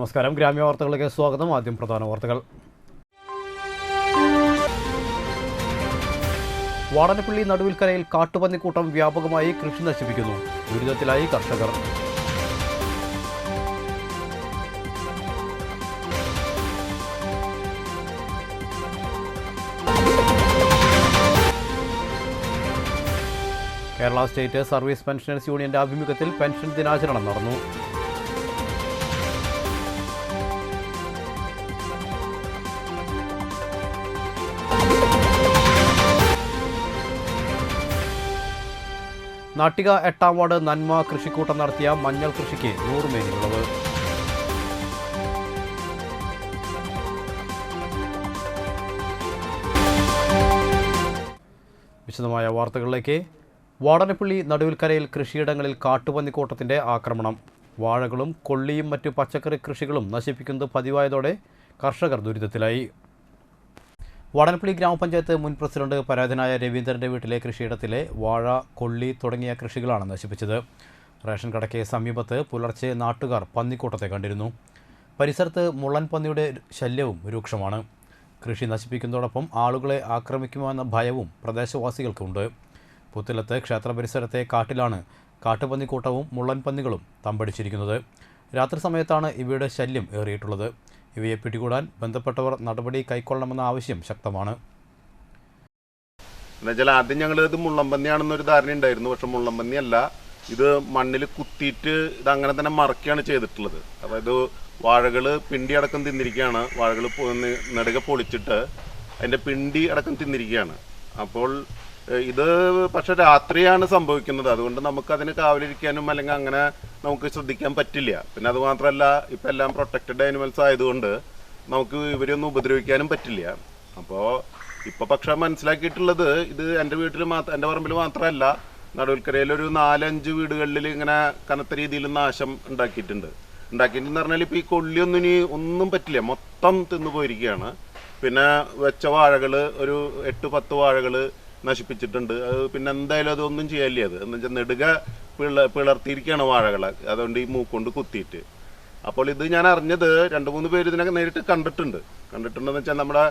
നമസ്കാരം. ഗ്രാമീണ വാർത്തകളിലേക്ക് സ്വാഗതം. ആദ്യം പ്രധാന വാർത്തകൾ. വാടനപ്പള്ളി നടുവിൽക്കരയിൽ കാട്ടുപന്നിക്കൂട്ടം വ്യാപകമായി കൃഷി നശിപ്പിക്കുന്നു. ദുരിതത്തിലായി കർഷകർ. കേരള സ്റ്റേറ്റ് സർവീസ് പെൻഷനേഴ്സ് യൂണിയന്റെ ആഭിമുഖ്യത്തിൽ പെൻഷൻ ദിനാചരണം നടന്നു. നാട്ടിക 8ാം വാർഡ് നന്മ കൃഷിക്കൂട്ടം നടത്തിയ മഞ്ഞൾ കൃഷിക്ക് 100 മേനി വിളവ്. വിശദമായ വാർത്തകളിലേക്ക്. വാടനപ്പള്ളി നടുവിൽക്കരയിൽ കൃഷിയിടങ്ങളിൽ കാട്ടുപന്നിക്കൂട്ടത്തിന്റെ ആക്രമണം. വാഴകളും കൊള്ളിയും മറ്റു പച്ചക്കറി കൃഷികളും നശിപ്പിക്കുന്നത് പതിവായതോടെ കർഷകർ ദുരിതത്തിലായി. വാടനപ്പള്ളി ഗ്രാമപഞ്ചായത്ത് മുൻ പ്രസിഡന്റ് പരാതിനായ രവീന്ദ്രന്റെ വീട്ടിലെ കൃഷിയിടത്തിലെ വാഴ, കൊള്ളി തുടങ്ങിയ കൃഷികളാണ് നശിപ്പിച്ചത്. റേഷൻ കടയ്ക്ക് സമീപത്ത് പുലർച്ചെ നാട്ടുകാർ പന്നിക്കൂട്ടത്തെ കണ്ടിരുന്നു. പരിസരത്ത് മുള്ളൻ പന്നിയുടെ ശല്യവും രൂക്ഷമാണ്. കൃഷി നശിപ്പിക്കുന്നതോടൊപ്പം ആളുകളെ ആക്രമിക്കുമെന്ന ഭയവും പ്രദേശവാസികൾക്കുണ്ട്. പുത്തിലത്ത് ക്ഷേത്ര പരിസരത്തെ കാട്ടിലാണ് കാട്ടുപന്നിക്കൂട്ടവും മുള്ളൻ പന്നികളും തമ്പടിച്ചിരിക്കുന്നത്. രാത്രി സമയത്താണ് ഇവയുടെ ശല്യം ഏറിയിട്ടുള്ളത്. ഇവയെ പിടികൂടാൻ ബന്ധപ്പെട്ടവർ നടപടി കൈക്കൊള്ളണമെന്ന ആവശ്യം ശക്തമാണ്. എന്നുവെച്ചാൽ ആദ്യം ഞങ്ങൾ ഇത് മുള്ളംപന്നിയാണെന്നൊരു ധാരണ ഉണ്ടായിരുന്നു. പക്ഷെ മുള്ളംപന്നിയല്ല, ഇത് മണ്ണിൽ കുത്തിയിട്ട് ഇത് അങ്ങനെ തന്നെ മറക്കുകയാണ് ചെയ്തിട്ടുള്ളത്. അതായത് വാഴകൾ പിണ്ടി അടക്കം തിന്നിരിക്കുകയാണ്. വാഴകൾ നെടുക പൊളിച്ചിട്ട് അതിൻ്റെ പിണ്ടി അടക്കം തിന്നിരിക്കുകയാണ്. അപ്പോൾ ഇത് പക്ഷെ രാത്രിയാണ് സംഭവിക്കുന്നത്. അതുകൊണ്ട് നമുക്കതിന് കാവലിരിക്കാനും അല്ലെങ്കിൽ അങ്ങനെ നമുക്ക് ശ്രദ്ധിക്കാൻ പറ്റില്ല. പിന്നെ അതുമാത്രമല്ല, ഇപ്പം എല്ലാം പ്രൊട്ടക്റ്റഡ് ആനിമൽസ് ആയതുകൊണ്ട് നമുക്ക് ഇവരെയൊന്നും ഉപദ്രവിക്കാനും പറ്റില്ല. അപ്പോൾ ഇപ്പോൾ പക്ഷെ മനസ്സിലാക്കിയിട്ടുള്ളത്, ഇത് എൻ്റെ വീട്ടിൽ എൻ്റെ പറമ്പിൽ മാത്രമല്ല, നടുവിൽക്കരയിലൊരു 4-5 വീടുകളിൽ ഇങ്ങനെ കനത്ത രീതിയിൽ നാശം ഉണ്ടാക്കിയിട്ടുണ്ടെന്ന് പറഞ്ഞാൽ ഇപ്പോൾ ഈ കൊള്ളിയൊന്നും ഇനി ഒന്നും പറ്റില്ല, മൊത്തം തിന്നു പോയിരിക്കുകയാണ്. പിന്നെ വെച്ച വാഴകൾ ഒരു 8-10 വാഴകൾ നശിപ്പിച്ചിട്ടുണ്ട്. അത് പിന്നെ എന്തായാലും അതൊന്നും ചെയ്യാനില്ല. അത് എന്ന് വെച്ചാൽ നെടുക പിളർത്തിയിരിക്കുകയാണ് വാഴകളെ, അതുകൊണ്ട് ഈ മൂക്കൊണ്ട് കുത്തിയിട്ട്. അപ്പോൾ ഇത് ഞാൻ അറിഞ്ഞത് 2-3 പേര് ഇതിനൊക്കെ നേരിട്ട് കണ്ടിട്ടുണ്ടെന്ന് വെച്ചാൽ നമ്മുടെ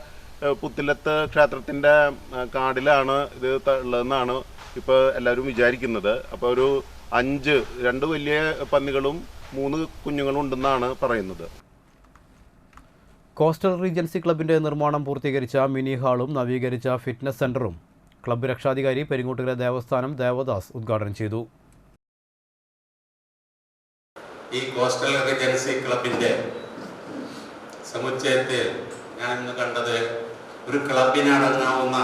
പുത്തിലത്ത് ക്ഷേത്രത്തിൻ്റെ കാടിലാണ് ഇത് ഉള്ളതെന്നാണ് ഇപ്പോൾ എല്ലാവരും വിചാരിക്കുന്നത്. അപ്പോൾ ഒരു 2 വലിയ പന്നികളും 3 കുഞ്ഞുങ്ങളും ഉണ്ടെന്നാണ് പറയുന്നത്. കോസ്റ്റൽ റീജൻസി ക്ലബിന്റെ നിർമ്മാണം പൂർത്തീകരിച്ച മിനി ഹാളും നവീകരിച്ച ഫിറ്റ്നസ് സെന്ററും ക്ലബ്ബ് രക്ഷാധികാരി പെരിങ്ങോട്ടുകര ദേവസ്ഥാനം ദേവദാസ് ഉദ്ഘാടനം ചെയ്തു. ഈ കോസ്റ്റൽ റീജൻസി ക്ലബിന്റെ സമുച്ചയത്തിൽ ഞാൻ ഇന്ന് കണ്ടത് ഒരു ക്ലബിനടങ്ങാവുന്ന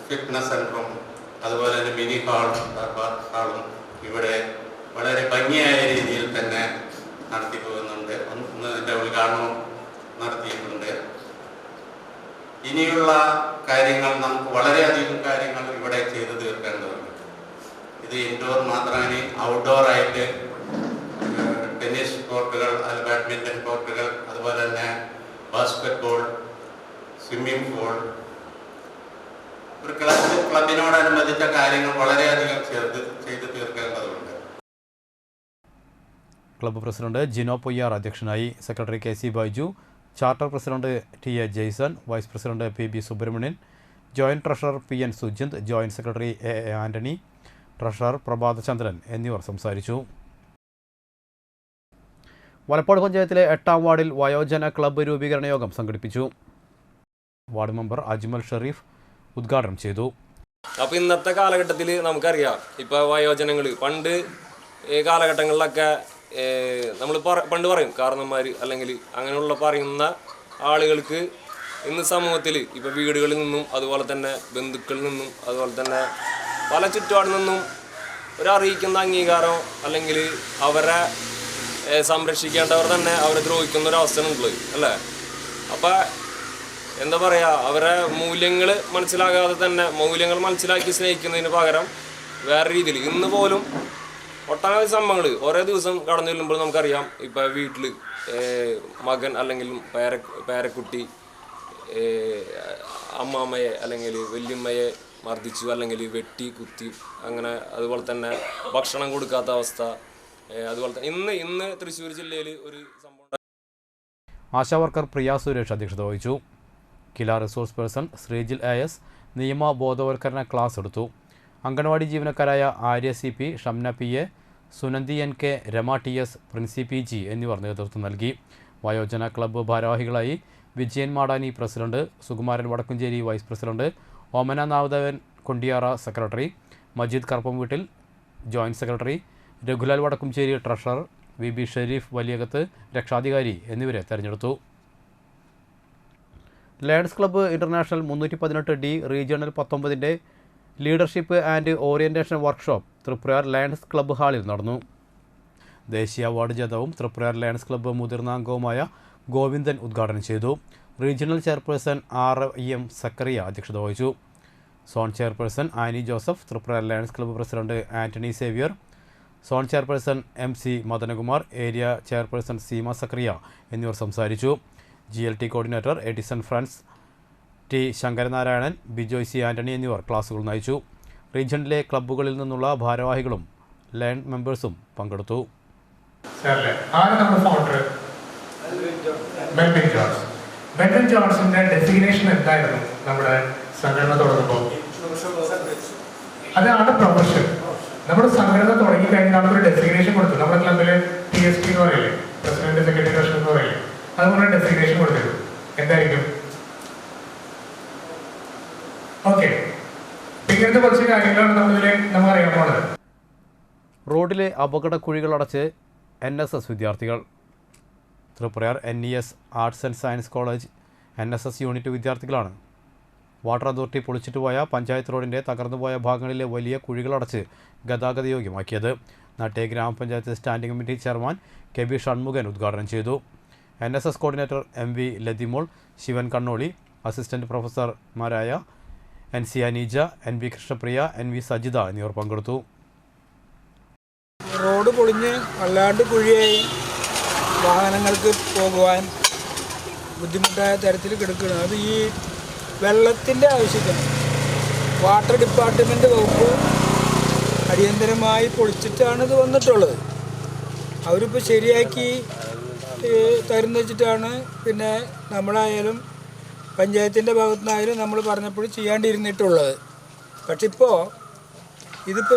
ഫിറ്റ്നസ് സെന്ററും അതുപോലെ തന്നെ മിനി ഹാളും ഇവിടെ വളരെ ഭംഗിയായ രീതിയിൽ തന്നെ നടത്തി പോകുന്നുണ്ട്. ഒന്ന് ഇതിൻ്റെ ഉദ്ഘാടനം നടത്തിയിട്ടുണ്ട്. ഇനിയുള്ള കാര്യങ്ങൾ നമുക്ക് വളരെയധികം കാര്യങ്ങൾ ഇവിടെ ചെയ്തു തീർക്കേണ്ടതുണ്ട്. ഇത് ഇൻഡോർ മാത്രമാണ്, ഔട്ട്ഡോർ ആയിട്ട് ടെന്നീസ് കോർട്ടുകൾ, ബാഡ്മിൻ്റൺ കോർട്ടുകൾ, അതുപോലെ തന്നെ ബാസ്കറ്റ് ബോൾ, സ്വിമ്മിംഗ് പൂൾ, ഒരു ക്ലബിനോടനുബന്ധിച്ച കാര്യങ്ങൾ വളരെയധികം ചെയ്തു തീർക്കേണ്ടതുണ്ട്. ക്ലബ്ബ് പ്രസിഡന്റ് ജിനോ പൊയ്യാർ അധ്യക്ഷനായി. Secretary K C Baiju, charter president T A Jaison, vice president P B Subrahmanian, joint treasurer P N Sujinth, joint secretary A A Antony, treasurer Prabhathachandran എന്നിവർ സംസാരിച്ചു. വലപ്പാട് പഞ്ചായത്തിലെ 8ാം വാർഡിൽ വയോജന ക്ലബ്ബ് രൂപീകരണ യോഗം സംഘടിപ്പിച്ചു. വാർഡ് മെമ്പർ അജ്മൽ ഷെരീഫ് ഉദ്ഘാടനം ചെയ്തു. അപ്പോൾ ഇന്നത്തെ കാലഘട്ടത്തിൽ നമുക്കറിയാം, ഇപ്പോൾ വയോജനങ്ങൾ പണ്ട് കാലഘട്ടങ്ങളിലൊക്കെ നമ്മൾ പണ്ട് പറയും കാരണന്മാർ അല്ലെങ്കിൽ അങ്ങനെയുള്ള പറയുന്ന ആളുകൾക്ക് ഇന്ന് സമൂഹത്തിൽ ഇപ്പോൾ വീടുകളിൽ നിന്നും അതുപോലെ തന്നെ ബന്ധുക്കളിൽ നിന്നും അതുപോലെ തന്നെ പല ചുറ്റുപാടിൽ നിന്നും ഒരറിയിക്കുന്ന അംഗീകാരം അല്ലെങ്കിൽ അവരെ സംരക്ഷിക്കേണ്ടവർ തന്നെ അവരെ ദ്രോഹിക്കുന്ന ഒരവസ്ഥയുള്ളത് അല്ലേ. അപ്പോൾ എന്താ പറയുക, അവരെ മൂല്യങ്ങൾ മനസ്സിലാകാതെ തന്നെ മൂല്യങ്ങൾ മനസ്സിലാക്കി സ്നേഹിക്കുന്നതിന് പകരം വേറെ രീതിയിൽ ഇന്ന് പോലും ഒട്ടനവധി സംഭവങ്ങൾ ഓരോ ദിവസം കടന്നു ചെല്ലുമ്പോൾ നമുക്കറിയാം. ഇപ്പോൾ വീട്ടിൽ മകൻ അല്ലെങ്കിൽ പേരക്കുട്ടി അമ്മാമ്മയെ അല്ലെങ്കിൽ വല്യമ്മയെ മർദ്ദിച്ചു അല്ലെങ്കിൽ വെട്ടി കുത്തി അങ്ങനെ, അതുപോലെ തന്നെ ഭക്ഷണം കൊടുക്കാത്ത അവസ്ഥ, അതുപോലെ തന്നെ ഇന്ന് തൃശ്ശൂർ ജില്ലയിൽ ഒരു സംഭവം ആശാവർക്കർ പ്രിയ സുരേഷ് അധ്യക്ഷത വഹിച്ചു. കില റിസോഴ്സ് പേഴ്സൺ ശ്രീജിൽ AS നിയമ ബോധവൽക്കരണ ക്ലാസ് എടുത്തു. Anganwadi ജീവനക്കാരായ Arya CP, Shamna PA, സുനന്ദി NK, Rama TS, Princy PG എന്നിവർ നേതൃത്വം നൽകി. വയോജന ക്ലബ്ബ് ഭാരവാഹികളായി Vijayan Madani president, Sukumaran Vadakkumchery vice president, Omana Navadevan Kondiyara secretary, Majeed Karuppamveettil joint secretary, രഘുലാൽ വടക്കുംചേരി ട്രഷറർ, VB ഷെരീഫ് വലിയകത്ത് രക്ഷാധികാരി എന്നിവരെ തെരഞ്ഞെടുത്തു. Lions Club International 318D regional 19ന്റെ leadership and orientation workshop Triprayar lions Club ഹാളിൽ നടന്നു. ദേശീയ അവാർഡ് ജേതാവും തൃപ്രയാർ ലയൺസ് ക്ലബ്ബ് മുതിർന്ന അംഗവുമായ ഗോവിന്ദൻ ഉദ്ഘാടനം ചെയ്തു. റീജിയണൽ ചെയർപേഴ്സൺ RM സക്കറിയ അധ്യക്ഷത വഹിച്ചു. Zone chairperson Annie Joseph, Triprayar lions club president Antony Xavier, zone chairperson MC Madanakumar, area chairperson Seema Zacharia എന്നിവർ സംസാരിച്ചു. GLT coordinator Edison Franz, T Sankaranarayanan, Bijoy C Antony എന്നിവർ ക്ലാസുകൾ നയിച്ചു. റീജിയണിലെ ക്ലബ്ബുകളിൽ നിന്നുള്ള ഭാരവാഹികളും ലയൺ മെമ്പേഴ്സും പങ്കെടുത്തു. ബെൻഡൻ ജോൺസന്റെ ഡെസിഗ്നേഷൻ എന്തായിരുന്നു നമ്മുടെ സംഘടന തുടങ്ങുമ്പോൾ? അതാണ് പ്രൊഫഷൻ. നമ്മുടെ സംഘടന തുടങ്ങി കഴിഞ്ഞാൽ നമുക്കൊരു ഡെസിഗ്നേഷൻ കൊടുത്തു. നമ്മുടെ ക്ലബില് TST എന്ന് പറയില്ലേ, പ്രസിഡന്റ് സെക്രട്ടറി ട്രഷറർ എന്ന് പറയില്ലേ, അതുപോലെ ഡെസിഗ്നേഷൻ കൊടുത്തിരുന്നു. എന്തായിരിക്കും? ഓക്കെ, ഇങ്ങനത്തെ കുറച്ച് കാര്യങ്ങളാണ് നമ്മൾ അറിയാൻ പോണത്. റോഡിലെ അപകട കുഴികളടച്ച് NSS വിദ്യാർത്ഥികൾ. Triprayar NES arts and science college NSS unit വിദ്യാർത്ഥികളാണ് വാട്ടർ അതോറിറ്റി പൊളിച്ചിട്ട് പോയ പഞ്ചായത്ത് റോഡിൻ്റെ തകർന്നുപോയ ഭാഗങ്ങളിലെ വലിയ കുഴികളടച്ച് ഗതാഗത യോഗ്യമാക്കിയത്. നാട്ടെ gramapanchayat standing committee chairman KB Shanmukhan ഉദ്ഘാടനം ചെയ്തു. NSS coordinator MV Lathimol, Sivan Kannoli, assistant പ്രൊഫസർമാരായ NC Aneeja, NV Krishnapriya, NV Sajitha എന്നിവർ പങ്കെടുത്തു. റോഡ് പൊളിഞ്ഞ് വല്ലാണ്ട് കുഴിയായി വാഹനങ്ങൾക്ക് പോകുവാൻ ബുദ്ധിമുട്ടായ തരത്തിൽ കിടക്കുകയാണ്. അത് ഈ വെള്ളത്തിൻ്റെ ആവശ്യത്തിന് വാട്ടർ ഡിപ്പാർട്ട്മെൻറ്റ് വകുപ്പ് അടിയന്തരമായി പൊളിച്ചിട്ടാണ് ഇത് വന്നിട്ടുള്ളത്. അവരിപ്പോൾ ശരിയാക്കി തരുന്ന വെച്ചിട്ടാണ് പിന്നെ നമ്മളായാലും പഞ്ചായത്തിൻ്റെ ഭാഗത്തുനിന്നായാലും നമ്മൾ പറഞ്ഞപ്പോൾ ചെയ്യാണ്ടിരുന്നിട്ടുള്ളത്. പക്ഷെ ഇതിപ്പോൾ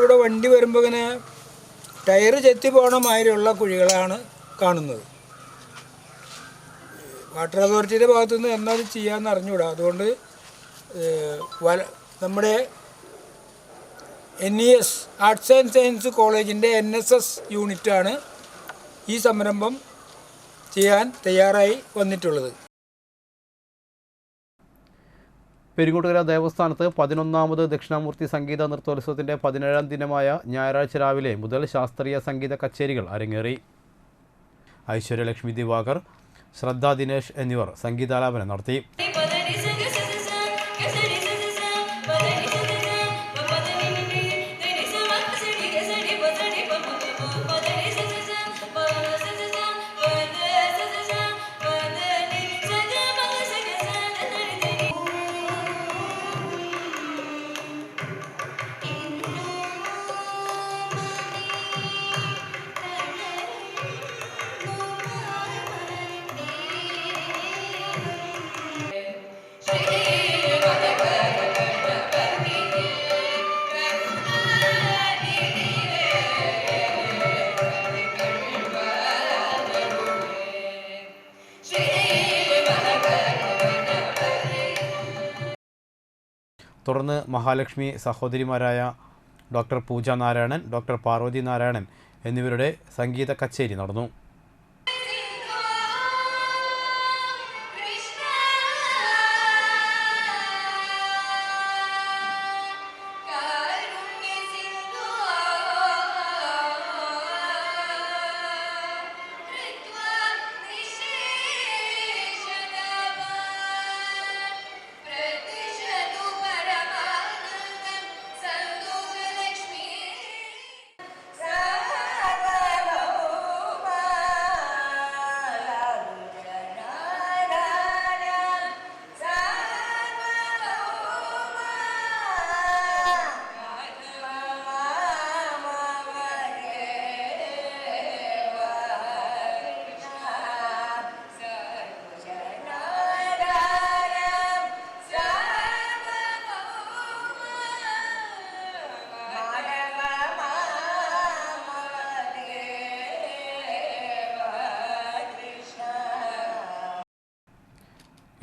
ഇവിടെ വണ്ടി വരുമ്പോൾ ഇങ്ങനെ ടയർ ചെത്തി പോകണ മാതിരിയുള്ള കുഴികളാണ് കാണുന്നത്. വാട്ടർ അതോറിറ്റിയുടെ ഭാഗത്തുനിന്ന് എന്നാൽ അത് ചെയ്യാമെന്ന് അറിഞ്ഞുകൂടാ. അതുകൊണ്ട് നമ്മുടെ NES ആർട്സ് ആൻഡ് സയൻസ് കോളേജിൻ്റെ NSS യൂണിറ്റാണ് ഈ സംരംഭം ചെയ്യാൻ തയ്യാറായി വന്നിട്ടുള്ളത്. പെരിങ്ങോട്ടുകര ദേവസ്ഥാനത്ത് 11ാമത് ദക്ഷിണാമൂർത്തി സംഗീത നൃത്തോത്സവത്തിൻ്റെ 17ാം ദിനമായ ഞായറാഴ്ച രാവിലെ മുതൽ ശാസ്ത്രീയ സംഗീത കച്ചേരികൾ അരങ്ങേറി. ഐശ്വര്യലക്ഷ്മി ദിവാകർ, ശ്രദ്ധ ദിനേശ് എന്നിവർ സംഗീതാലാപനം നടത്തി. തുടർന്ന് മഹാലക്ഷ്മി സഹോദരിമാരായ ഡോക്ടർ പൂജ നാരായണൻ, ഡോക്ടർ പാർവതി നാരായണൻ എന്നിവരുടെ സംഗീത കച്ചേരി നടന്നു.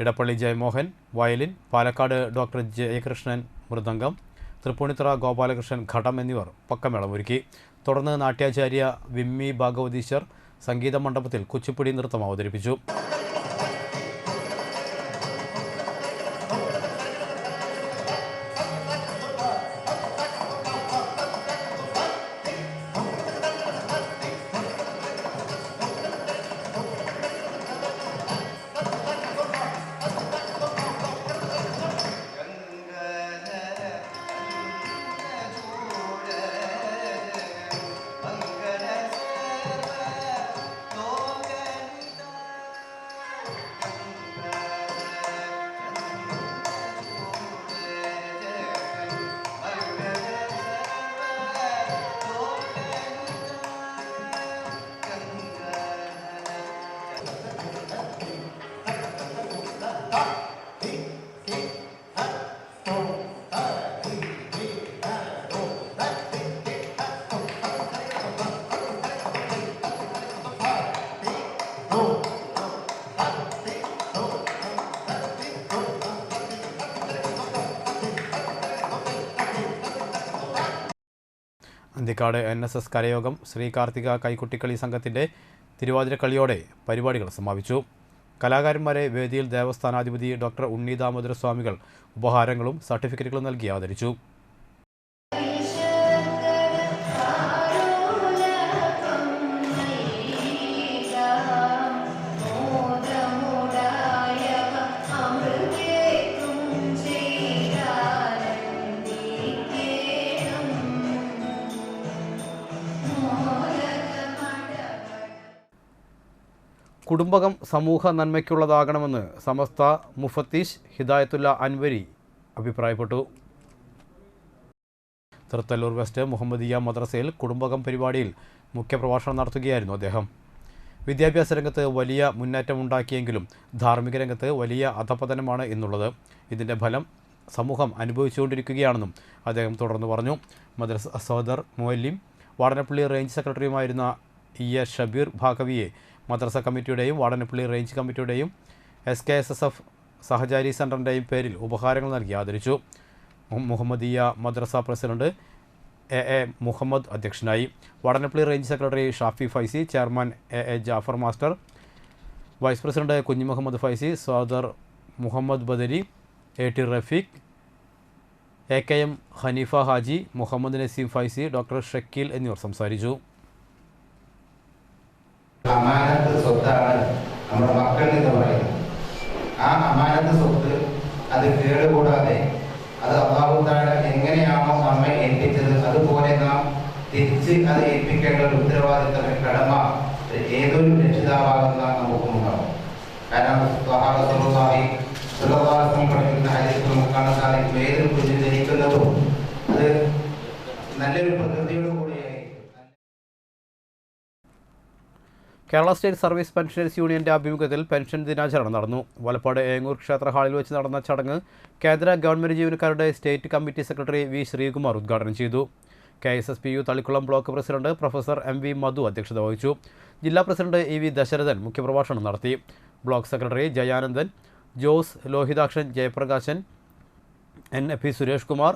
ഇടപ്പള്ളി ജയമോഹൻ വയലിൻ, പാലക്കാട് ഡോക്ടർ ജയകൃഷ്ണൻ മൃദംഗം, തൃപ്പൂണിത്തുറ ഗോപാലകൃഷ്ണൻ ഘടം എന്നിവർ പക്കമേളമൊരുക്കി. തുടർന്ന് നാട്യാചാര്യ വിമ്മി ഭാഗവതീശ്വർ സംഗീത മണ്ഡപത്തിൽ കുച്ചിപ്പുടി നൃത്തം അവതരിപ്പിച്ചു. അന്തിക്കാട് NSS കരയോഗം ശ്രീ കാർത്തിക കൈക്കുട്ടിക്കളി സംഘത്തിൻ്റെ തിരുവാതിരക്കളിയോടെ പരിപാടികൾ സമാപിച്ചു. കലാകാരന്മാരെ വേദിയിൽ ദേവസ്ഥാനാധിപതി ഡോക്ടർ ഉണ്ണി ദാമോദര സ്വാമികൾ ഉപഹാരങ്ങളും സർട്ടിഫിക്കറ്റുകളും നൽകി ആദരിച്ചു. കുടുംബകം സമൂഹ നന്മയ്ക്കുള്ളതാകണമെന്ന് സമസ്ത മുഫത്തീഷ് ഹിദായത്തുല്ല അൻവരി അഭിപ്രായപ്പെട്ടു. തൃത്തല്ലൂർ വെസ്റ്റ് മുഹമ്മദിയ മദ്രസയിൽ കുടുംബകം പരിപാടിയിൽ മുഖ്യപ്രഭാഷണം നടത്തുകയായിരുന്നു അദ്ദേഹം. വിദ്യാഭ്യാസ രംഗത്ത് വലിയ മുന്നേറ്റമുണ്ടാക്കിയെങ്കിലും ധാർമ്മിക രംഗത്ത് വലിയ അധപതനമാണ് എന്നുള്ളത്. ഇതിൻ്റെ ഫലം സമൂഹം അനുഭവിച്ചുകൊണ്ടിരിക്കുകയാണെന്നും അദ്ദേഹം തുടർന്ന് പറഞ്ഞു. മദ്രസ സഹദർ മുഅല്ലിം വാടനപ്പള്ളി റേഞ്ച് സെക്രട്ടറിയുമായിരുന്ന EA ഷബീർ ഭാഗവിയെ മദ്രസ കമ്മിറ്റിയുടെയും വാടനപ്പള്ളി റേഞ്ച് കമ്മിറ്റിയുടെയും SKSSF സഹചാരി സെൻറ്ററിൻ്റെയും പേരിൽ ഉപഹാരങ്ങൾ നൽകി ആദരിച്ചു. മുഹമ്മദിയ മദ്രസ പ്രസിഡന്റ് AA മുഹമ്മദ് അധ്യക്ഷനായി. Vadanappally range secretary Shafi Faizy, chairman AA Jafar master, vice president Kunhi Muhammad Faizy, സോദർ Muhammad Badari, AT Rafeeq, AKM Haneefa Haji, Muhammad Naseem Faizy, doctor Shakeel എന്നിവർ സംസാരിച്ചു. അമാനത്ത് സ്വത്താണ് നമ്മുടെ മക്കൾ എന്ന് പറയുന്നത്. ആ അമാനത്ത് സ്വത്ത് അത് കേടുകൂടാതെ അത് അല്ലാഹു തആല എങ്ങനെയാണോ നമ്മെ ഏൽപ്പിച്ചത് അതുപോലെ നാം തിരിച്ച് അത് ഏൽപ്പിക്കേണ്ട ഒരു ഉത്തരവാദിത്തം, കടമ ഏതൊരു രക്ഷിതാവാകുന്ന നമുക്കുണ്ടാവും. കാരണം പഠിക്കുന്ന ഹദീസിൽ നമുക്ക് കാണാൻ സാധിക്കും, ഏതൊരു കുഞ്ഞ് ജനിക്കുന്നതും അത് നല്ലൊരു പ്രകൃതിയോട് കൂടിയായി. കേരള സ്റ്റേറ്റ് സർവീസ് പെൻഷനേഴ്സ് യൂണിയൻ്റെ ആഭിമുഖ്യത്തിൽ പെൻഷൻ ദിനാചരണം നടന്നു. വലപ്പാട് ഏങ്ങൂർ ക്ഷേത്ര ഹാളിൽ വെച്ച് നടന്ന ചടങ്ങ് കേന്ദ്ര ഗവൺമെൻറ് ജീവനക്കാരുടെ state committee secretary V Sreekumar ഉദ്ഘാടനം ചെയ്തു. KSSPU Thalikulam block president professor MV Madhu അധ്യക്ഷത വഹിച്ചു. ജില്ലാ പ്രസിഡന്റ് EV ദശരഥൻ മുഖ്യപ്രഭാഷണം നടത്തി. Block secretary Jayanandan, Jose, Lohithakshan, Jayaprakashan, NFP Suresh Kumar,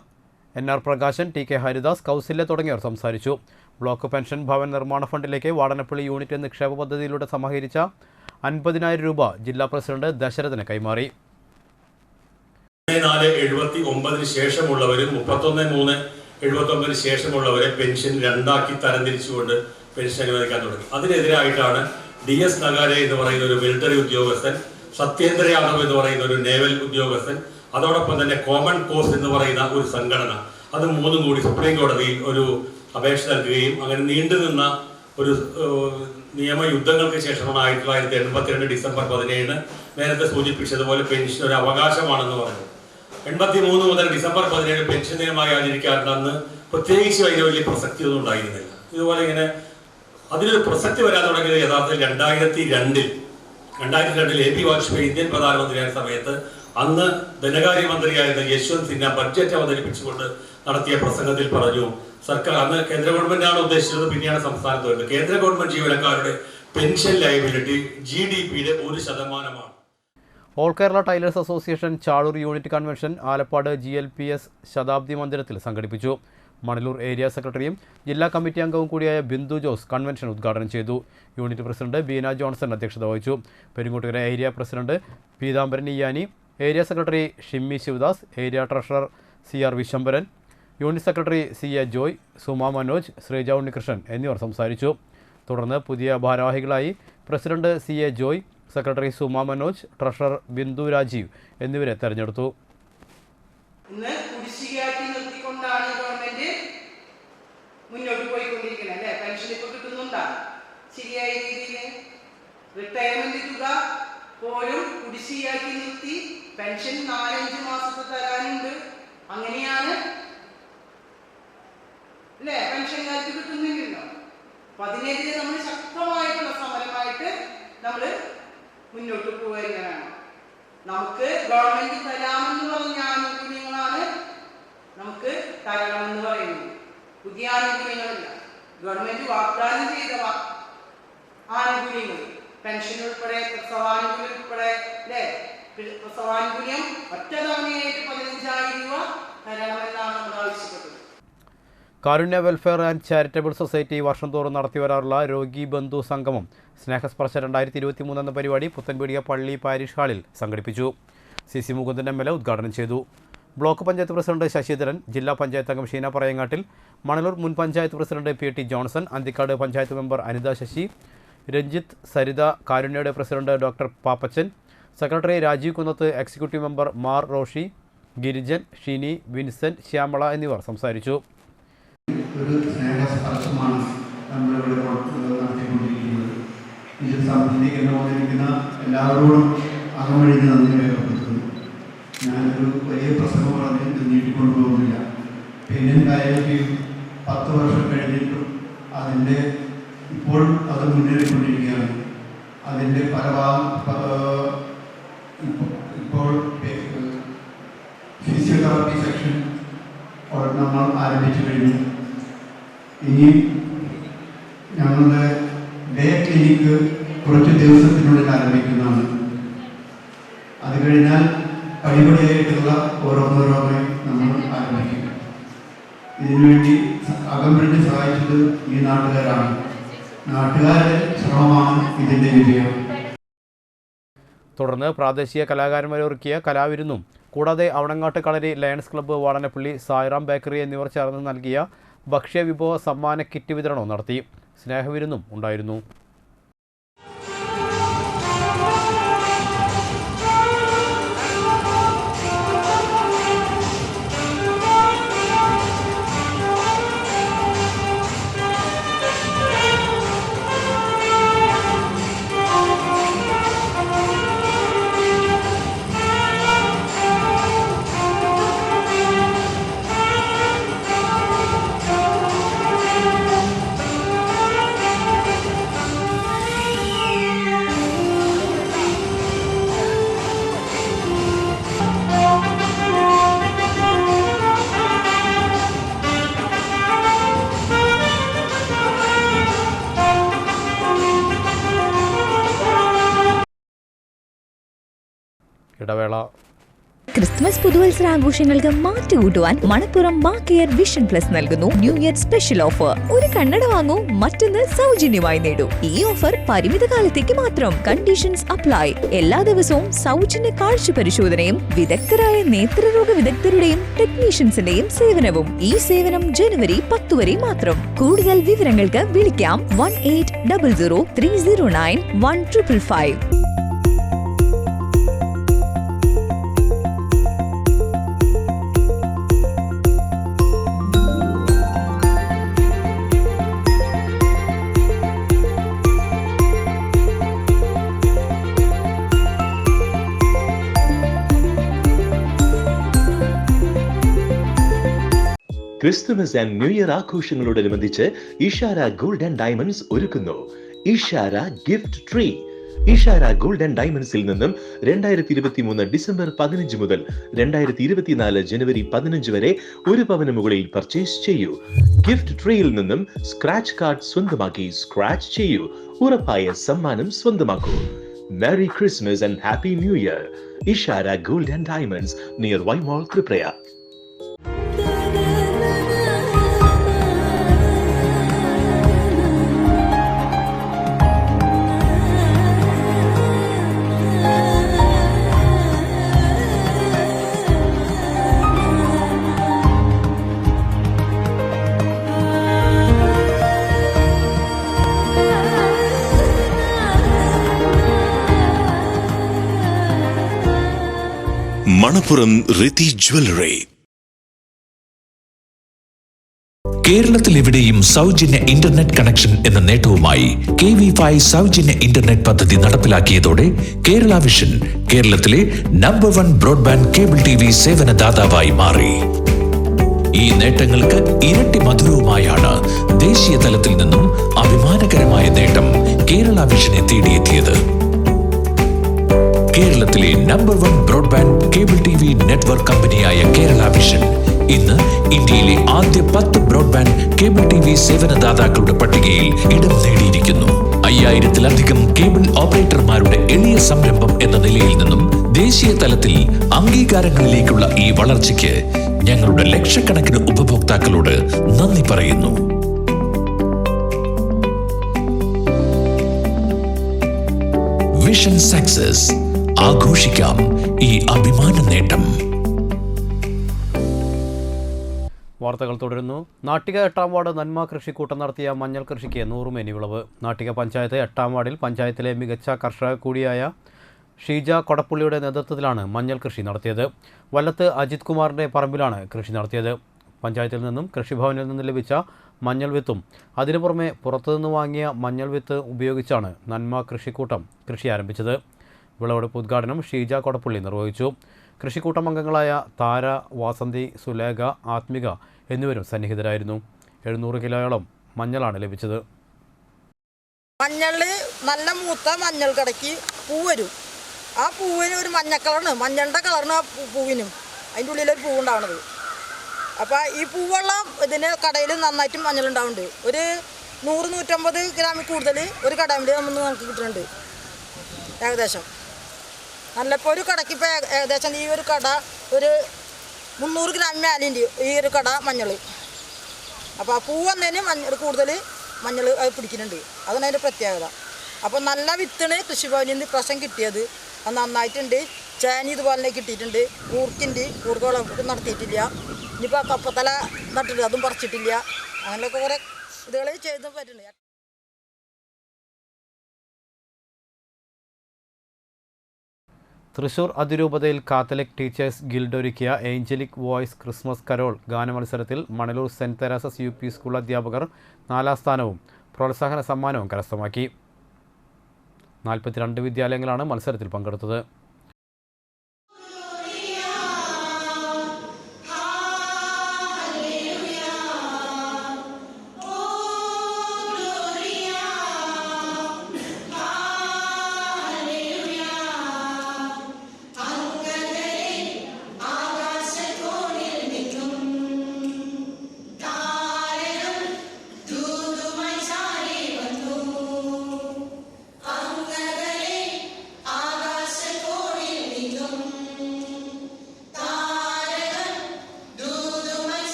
NR Prakashan, TK Haridas, Kausalya തുടങ്ങിയവർ സംസാരിച്ചു. ബ്ലോക്ക് പെൻഷൻ ഭവൻ നിർമ്മാണ ഫണ്ടിലേക്ക് വാടനപ്പള്ളി യൂണിറ്റ് നിക്ഷേപ പദ്ധതിയിലൂടെ സമാഹരിച്ച 50,000 രൂപ ജില്ലാ പ്രസിഡന്റ് ദശരഥന് കൈമാറി. 479 ശേഷമുള്ളവരും 31/3/79 ശേഷമുള്ളവരെ പെൻഷൻ രണ്ടാക്കി തരംതിരിച്ചുകൊണ്ട് പെൻഷൻ അനുവദിക്കാൻ തുടങ്ങി. അതിനെതിരായിട്ടാണ് DS നഗാരെ എന്ന് പറയുന്ന ഒരു മിലിറ്ററി ഉദ്യോഗസ്ഥൻ, സത്യേന്ദ്ര യാദവ് എന്ന് പറയുന്ന ഒരു നേവൽ ഉദ്യോഗസ്ഥൻ, അതോടൊപ്പം തന്നെ കോമൺ കോസ് എന്ന് പറയുന്ന ഒരു സംഘടന, അത് മൂന്നും കൂടി സുപ്രീം കോടതിയിൽ ഒരു അപേക്ഷ നൽകുകയും അങ്ങനെ നീണ്ടുനിന്ന ഒരു നിയമയുദ്ധങ്ങൾക്ക് ശേഷമാണ് 1982 ഡിസംബർ 17 നേരത്തെ സൂചിപ്പിച്ചതുപോലെ പെൻഷൻ ഒരു അവകാശമാണെന്ന് പറഞ്ഞു. 83 മുതൽ ഡിസംബർ 17 പെൻഷൻ ദിനമായി ആചരിക്കാറുണ്ടെന്ന് പ്രത്യേകിച്ച് അതിന് വലിയ പ്രസക്തിയൊന്നും ഉണ്ടായിരുന്നില്ല. ഇതുപോലെ ഇങ്ങനെ അതിനൊരു പ്രസക്തി വരാൻ തുടങ്ങിയത് യഥാർത്ഥത്തിൽ 2002 AP വാജ്പേയി ഇന്ത്യൻ പ്രധാനമന്ത്രിയായ സമയത്ത് അന്ന് ധനകാര്യമന്ത്രിയായിരുന്ന യശ്വന്ത് സിൻഹ ബഡ്ജറ്റ് അവതരിപ്പിച്ചുകൊണ്ട് നടത്തിയ പ്രസംഗത്തിൽ പറഞ്ഞു, സർക്കാർ അന്ന് കേന്ദ്ര ഗവൺമെന്റാണ് ഉദ്ദേശിച്ചത്, പിന്നെയാണ് സംസ്ഥാനത്ത് വരുന്നത്, കേന്ദ്ര ഗവൺമെന്റ് ജീവനക്കാരുടെ പെൻഷൻ ലയബിലിറ്റി GDP-യുടെ 1%. All Kerala tailors association Chaloor unit convention Alappad GLPS ശതാബ്ദി മന്ദിരത്തിൽ സംഘടിപ്പിച്ചു. മണലൂർ ഏരിയ സെക്രട്ടറിയും ജില്ലാ കമ്മിറ്റി അംഗവും കൂടിയായ ബിന്ദു ജോസ് കൺവെൻഷൻ ഉദ്ഘാടനം ചെയ്തു. യൂണിറ്റ് പ്രസിഡന്റ് ബീന ജോൺസൺ അധ്യക്ഷത വഹിച്ചു. Peringottukara area president Peethambaran Iyani, area secretary Shimmy Sivadas, area treasurer CR Vishambaran, unit secretary CA Joy, Suma Manoj, Sreeja Unnikrishnan എന്നിവർ സംസാരിച്ചു. തുടർന്ന് പുതിയ ഭാരവാഹികളായി president CA Joy, secretary Suma Manoj, treasurer Bindu Rajeev എന്നിവരെ തെരഞ്ഞെടുത്തു. ഇന്ന് കുടിശ്ശികയാക്കി നിർത്തിക്കൊണ്ടാണ് ഗവൺമെന്റ് മുന്നോട്ട് പോയിക്കൊണ്ടിരിക്കുന്നത് അല്ലേ? പെൻഷൻ ഇപ്പോൾ കിട്ടുന്നുണ്ടാ ശരിയായ രീതിയിൽ? റിട്ടയർമെന്റ് തുക പോലും കുടിശ്ശികയാക്കി നിർത്തി. പെൻഷൻ 4-5 മാസത്തെ തരാനുണ്ട്. അങ്ങനെയാണ് അല്ലേ? പെൻഷൻകാർക്ക് കിട്ടുന്നില്ലല്ലോ. അപ്പൊ അതിനെതിരെ നമ്മൾ ശക്തമായിട്ടുള്ള സമരമായിട്ട് നമ്മൾ മുന്നോട്ട് പോവുകയാണ്. നമുക്ക് ഗവൺമെന്റ് തരാമെന്ന് പറഞ്ഞ ആനുകൂല്യങ്ങളാണ് നമുക്ക് തരണമെന്ന് പറയുന്നത്. പുതിയ ആനുകൂല്യങ്ങളില്ല. ഗവൺമെന്റ് വാഗ്ദാനം ചെയ്ത ആനുകൂല്യങ്ങൾ, പെൻഷൻ ഉൾപ്പെടെ, പ്രസവാനുകൂല്യം ഉൾപ്പെടെ അല്ലേ? പ്രസവാനുകൂല്യം ഒറ്റ തവണയായിട്ട് 15,000 രൂപ തരണമെന്നാണ് നമ്മൾ ആവശ്യപ്പെട്ടത്. കാരുണ്യ വെൽഫെയർ ആൻഡ് ചാരിറ്റബിൾ സൊസൈറ്റി വർഷം തോറും നടത്തിവരാറുള്ള രോഗി ബന്ധു സംഗമം സ്നേഹസ്പർശ 2023 എന്ന പരിപാടി പുത്തൻപീടിക പള്ളി പാരിഷ് ഹാളിൽ സംഘടിപ്പിച്ചു. CC മുകുന്ദൻ MLA ഉദ്ഘാടനം ചെയ്തു. ബ്ലോക്ക് പഞ്ചായത്ത് പ്രസിഡന്റ് ശശിധരൻ, ജില്ലാ പഞ്ചായത്ത് അംഗം ഷീന പറയങ്ങാട്ടിൽ, മണലൂർ മുൻ panchayat president PT Johnson, Anthikad panchayat member Anitha Sasi, Ranjith, Saritha, കാരുണ്യയുടെ president doctor Pappachan, secretary Rajeev Kunnath, executive മെമ്പർ മാർ റോഷി, ഗിരിജൻ, ഷിനി, വിൻസെന്റ്, ശ്യാമള എന്നിവർ സംസാരിച്ചു. ഒരു സ്നേഹസ്പർശമാണ് നമ്മളിവിടെ നടത്തിക്കൊണ്ടിരിക്കുന്നത്. ഇതിൽ സംബന്ധിക്കുന്ന എല്ലാവരോടും അകമഴിഞ്ഞ് നന്ദി രേഖപ്പെടുത്തുന്നു. ഞാനൊരു വലിയ പ്രസംഗം പറഞ്ഞ് നീട്ടിക്കൊണ്ടുപോകുന്നില്ല. പിന്നെ കാര്യത്തിൽ 10 വർഷം കഴിഞ്ഞിട്ടും അതിൻ്റെ ഇപ്പോൾ അത് മുന്നേറിക്കൊണ്ടിരിക്കുകയാണ്. അതിൻ്റെ പല ഇപ്പോൾ ഫിസിയോതെറാപ്പി സെക്ഷൻ നമ്മൾ ആരംഭിച്ചു കഴിഞ്ഞു. ഇനി ഞങ്ങളുടെ ഡേ ക്ലിനിക്ക് കുറച്ച് ദിവസത്തിനുള്ളിൽ ആരംഭിക്കുന്നതാണ്. അത് കഴിഞ്ഞാൽ പടിപടിയായിട്ടുള്ള ഓരോന്നോരോന്നെ നമ്മൾ ആരംഭിക്കും. ഇതിനുവേണ്ടി അകമ്പഴിഞ്ഞ് സഹായിച്ചത് ഈ നാട്ടുകാരാണ്. നാട്ടുകാരുടെ ശ്രമമാണ് ഇതിൻ്റെ വിജയം. തുടർന്ന് പ്രാദേശിക കലാകാരന്മാരൊരുക്കിയ കലാവിരുന്നും കൂടാതെ Avanangattu Kalari Lions Club, Vadanappally, Sairam bakery എന്നിവർ ചേർന്ന് നൽകിയ ഭക്ഷ്യവിഭവ സമ്മാന കിറ്റ് വിതരണവും നടത്തി. സ്നേഹവിരുന്നും ഉണ്ടായിരുന്നു. ഇടവേള. ക്രിസ്മസ് പുതുവത്സരാഘോഷങ്ങൾക്ക് മാറ്റുകൂട്ടുവാൻ മണപ്പുറം മാക്കെയർ വിഷൻ പ്ലസ് നൽകുന്നു ന്യൂ ഇയർ സ്പെഷ്യൽ ഓഫർ. ഒരു കണ്ണട വാങ്ങൂ, മറ്റൊന്ന് സൗജന്യമായി നേടൂ. ഈ ഓഫർ പരിമിത കാലത്തേക്ക് മാത്രം. Conditions apply. എല്ലാ ദിവസവും സൗജന്യ കാഴ്ച പരിശോധനയും വിദഗ്ധരായ നേത്രരോഗ വിദഗ്ധരുടെയും ടെക്നീഷ്യൻസിന്റെയും സേവനവും. ഈ സേവനം ജനുവരി 10 വരെ മാത്രം. കൂടുതൽ വിവരങ്ങൾക്ക് വിളിക്കാം 1800 309 1555. ക്രിസ്തുമസ് ആൻഡ് ന്യൂ ഇയർ ആഘോഷങ്ങളോടനുബന്ധിച്ച് ഇഷാര ഗോൾഡ് ആൻഡ് ഡയമണ്ട്സ് ഒരുക്കുന്നു Ishara gift tree. Ishara gold and ഡയമണ്ട്സിൽ നിന്നും 2023 ഡിസംബർ 15 മുതൽ 2024 ജനുവരി 15 വരെ 1 പവന് മുകളിൽ പർച്ചേസ് ചെയ്യൂ. ഗിഫ്റ്റ് ട്രീയിൽ നിന്നും സ്ക്രാച്ച് കാർഡ് സ്വന്തമാക്കി സ്ക്രാച്ച് ചെയ്യൂ. ഉറപ്പായ സമ്മാനം സ്വന്തമാക്കൂ. Merry Christmas and Happy New Year. Ishara Gold and Diamonds near Y Mall, Tripura. Manappuram Riti jewellery. കേരളത്തിൽ എവിടെയും സൗജന്യ ഇന്റർനെറ്റ് കണക്ഷൻ എന്ന നേട്ടവുമായി KV5 സൗജന്യ ഇന്റർനെറ്റ് പദ്ധതി നടപ്പിലാക്കിയതോടെ കേരള വിഷൻ കേരളത്തിലെ നമ്പർ 1 ബ്രോഡ്ബാൻഡ് കേബിൾ TV സേവനദാതാവായി മാറി. ഈ നേട്ടങ്ങൾക്ക് ഇരട്ടി മധുരവുമായാണ് ദേശീയ തലത്തിൽ നിന്നും അഭിമാനകരമായ നേട്ടം കേരള വിഷനെ തേടിയെത്തിയത്. കേരളത്തിലെ number 1 broadband cable TV network കമ്പനിയായ കേരള വിഷൻ ഇന്ന് ഇന്ത്യയിലെ ആദ്യ 10 ബ്രോഡ്ബാൻഡ് കേബിൾ TV സേവനദാതാക്കളുടെ പട്ടികയിൽ ഇടം നേടിയിരിക്കുന്നു. 5000-ലധികം കേബിൾ ഓപ്പറേറ്റർമാരുടെ എളിയ സംരംഭം എന്ന നിലയിൽ നിന്നും ദേശീയ തലത്തിൽ അംഗീകാരങ്ങളിലേക്കുള്ള ഈ വളർച്ചയ്ക്ക് ഞങ്ങളുടെ ലക്ഷക്കണക്കിന് ഉപഭോക്താക്കളോട് നന്ദി പറയുന്നു. Vision success. ആഘോഷിക്കാം ഈ അഭിമാന നേട്ടം. വാർത്തകൾ തുടരുന്നു. നാട്ടിക 8-ാം വാർഡ് നന്മ കൃഷിക്കൂട്ടം നടത്തിയ മഞ്ഞൾ കൃഷിക്ക് 100 മേനി വിളവ്. നാട്ടിക പഞ്ചായത്ത് 8-ാം വാർഡിൽ പഞ്ചായത്തിലെ മികച്ച കർഷക കൂടിയായ ഷീജ കൊടപ്പുള്ളിയുടെ നേതൃത്വത്തിലാണ് മഞ്ഞൾ കൃഷി നടത്തിയത്. വല്ലത്ത് അജിത് കുമാറിൻ്റെ പറമ്പിലാണ് കൃഷി നടത്തിയത്. പഞ്ചായത്തിൽ നിന്നും കൃഷിഭവനിൽ നിന്ന് ലഭിച്ച മഞ്ഞൾ വിത്തും അതിനു പുറമെ പുറത്തുനിന്ന് വാങ്ങിയ മഞ്ഞൾ വിത്ത് ഉപയോഗിച്ചാണ് നന്മ കൃഷിക്കൂട്ടം കൃഷി ആരംഭിച്ചത്. വിളവെടുപ്പ് ഉദ്ഘാടനം ഷീജ കൊടപ്പുള്ളി നിർവഹിച്ചു. കൃഷിക്കൂട്ടം അംഗങ്ങളായ താര, വാസന്തി, സുലേഖ, ആത്മിക എന്നിവരും സന്നിഹിതരായിരുന്നു. 700 കിലോയോളം മഞ്ഞളാണ് ലഭിച്ചത്. മഞ്ഞളിൽ നല്ല മൂത്ത മഞ്ഞൾ കടയ്ക്ക് പൂ വരും. ആ പൂവിന് ഒരു മഞ്ഞ കളറാണ്, മഞ്ഞളുടെ കളറിന് ആ പൂവിനും അതിൻ്റെ ഉള്ളിലൊരു പൂവുണ്ടാവണത്. അപ്പോൾ ഈ പൂവുള്ള ഇതിന് കടയിൽ നന്നായിട്ട് മഞ്ഞളുണ്ടാവുന്നുണ്ട്. ഒരു 100-150 ഗ്രാമിൽ കൂടുതൽ ഒരു കടയിൽ നമുക്ക് കിട്ടുന്നുണ്ട്. ഏകദേശം നല്ലപ്പോൾ ഒരു കടയ്ക്ക് ഇപ്പോൾ ഏകദേശം ഈ ഒരു കട ഒരു 300 ഗ്രാം മേലിൻ്റെ ഈ ഒരു കട മഞ്ഞൾ. അപ്പോൾ ആ പൂ വന്നതിന് മഞ്ഞൾ കൂടുതൽ മഞ്ഞൾ പിടിക്കുന്നുണ്ട്. അതാണ് അതിൻ്റെ പ്രത്യേകത. അപ്പോൾ നല്ല വിത്താണ് കൃഷിഭവനിൽ നിന്ന് പ്രാവശ്യം കിട്ടിയത്. അത് നന്നായിട്ടുണ്ട്. ചേനി ഇതുപോലെ കിട്ടിയിട്ടുണ്ട്. കൂർക്കോളം നടത്തിയിട്ടില്ല. ഇനിയിപ്പോൾ കപ്പത്തല നട്ടിട്ട് അതും പറിച്ചിട്ടില്ല. അങ്ങനെയൊക്കെ കുറേ ഇതുകൾ ചെയ്ത് പറ്റുന്നുണ്ട്. തൃശൂർ അതിരൂപതയിൽ കാത്തലിക് ടീച്ചേഴ്സ് ഗിൽഡ് ഒരുക്കിയ ഏഞ്ചലിക് വോയ്സ് ക്രിസ്മസ് കരോൾ ഗാനമത്സരത്തിൽ Manaloor St Teresa's UP school അധ്യാപകർ 4ാം സ്ഥാനവും പ്രോത്സാഹന സമ്മാനവും കരസ്ഥമാക്കി. 42 വിദ്യാലയങ്ങളാണ് മത്സരത്തിൽ പങ്കെടുത്തത്.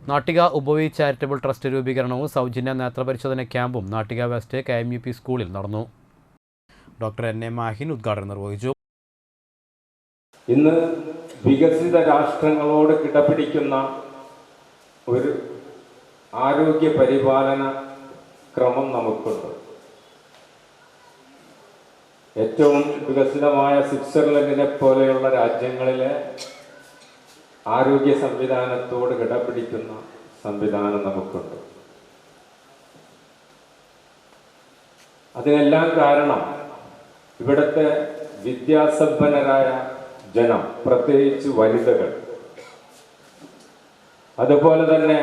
നാട്ടിക ഉപവി ചാരിറ്റബിൾ ട്രസ്റ്റ് രൂപീകരണവും സൗജന്യ നേത്രപരിശോധന ക്യാമ്പും നാട്ടിക വെസ്റ്റ് KMUP സ്കൂളിൽ നടന്നു. ഡോക്ടർ NA മാഹിൻ ഉദ്ഘാടനം നിർവഹിച്ചു. ഇന്ന് വികസിത രാഷ്ട്രങ്ങളോട് കിടപിടിക്കുന്ന ഒരു ആരോഗ്യ പരിപാലന ക്രമം നമുക്കുണ്ട്. ഏറ്റവും വികസിതമായ സ്വിറ്റ്സർലൻഡിനെ പോലെയുള്ള രാജ്യങ്ങളിലെ ആരോഗ്യ സംവിധാനത്തോട് കിടപിടിക്കുന്ന സംവിധാനം നമുക്കുണ്ട്. അതിനെല്ലാം കാരണം ഇവിടുത്തെ വിദ്യാസമ്പന്നരായ ജനം, പ്രത്യേകിച്ച് വനിതകൾ, അതുപോലെ തന്നെ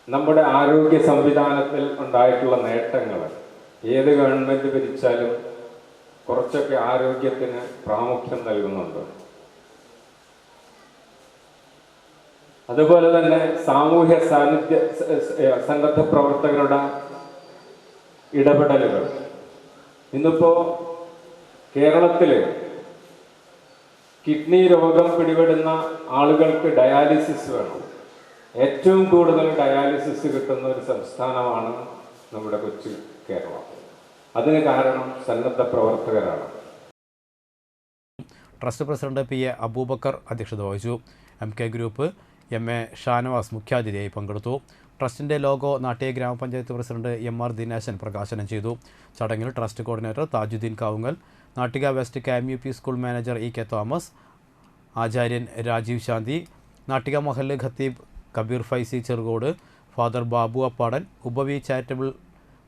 നമ്മുടെ ആരോഗ്യ സംവിധാനത്തിൽ ഉണ്ടായിട്ടുള്ള നേട്ടങ്ങൾ. ഏത് ഗവൺമെൻറ് ഭരിച്ചാലും കുറച്ചൊക്കെ ആരോഗ്യത്തിന് പ്രാമുഖ്യം നൽകുന്നുണ്ട്. അതുപോലെ തന്നെ സാമൂഹ്യ സന്നദ്ധ പ്രവർത്തകരുടെ ഇടപെടലുകൾ, ഇന്നിപ്പോൾ കേരളത്തിൽ കിഡ്നി രോഗം പിടിപെടുന്ന ആളുകൾക്ക് ഡയാലിസിസ് വേണം. ഏറ്റവും കൂടുതൽ ഡയാലിസിസ് കിട്ടുന്ന ഒരു സംസ്ഥാനമാണ് നമ്മുടെ കൊച്ചു കേരളം. അതിന് കാരണം സന്നദ്ധ പ്രവർത്തകരാണ്. Trust president P A Abubakar അധ്യക്ഷത വഹിച്ചു. MK ഗ്രൂപ്പ് MA ഷാനവാസ് മുഖ്യാതിഥിയായി പങ്കെടുത്തു. ട്രസ്റ്റിൻ്റെ ലോഗോ നാട്ടിക ഗ്രാമപഞ്ചായത്ത് പ്രസിഡന്റ് MR ദിനേശൻ പ്രകാശനം ചെയ്തു. ചടങ്ങിൽ trust coordinator Thajudheen Kavungal, Nattika west KMUP school manager EK Thomas, ആചാര്യൻ രാജീവ് ശാന്തി, നാട്ടിക മഹല്ല് ഖത്തീബ് Kabeer Faizy Cherukode, father Babu Appadan, Upavi charitable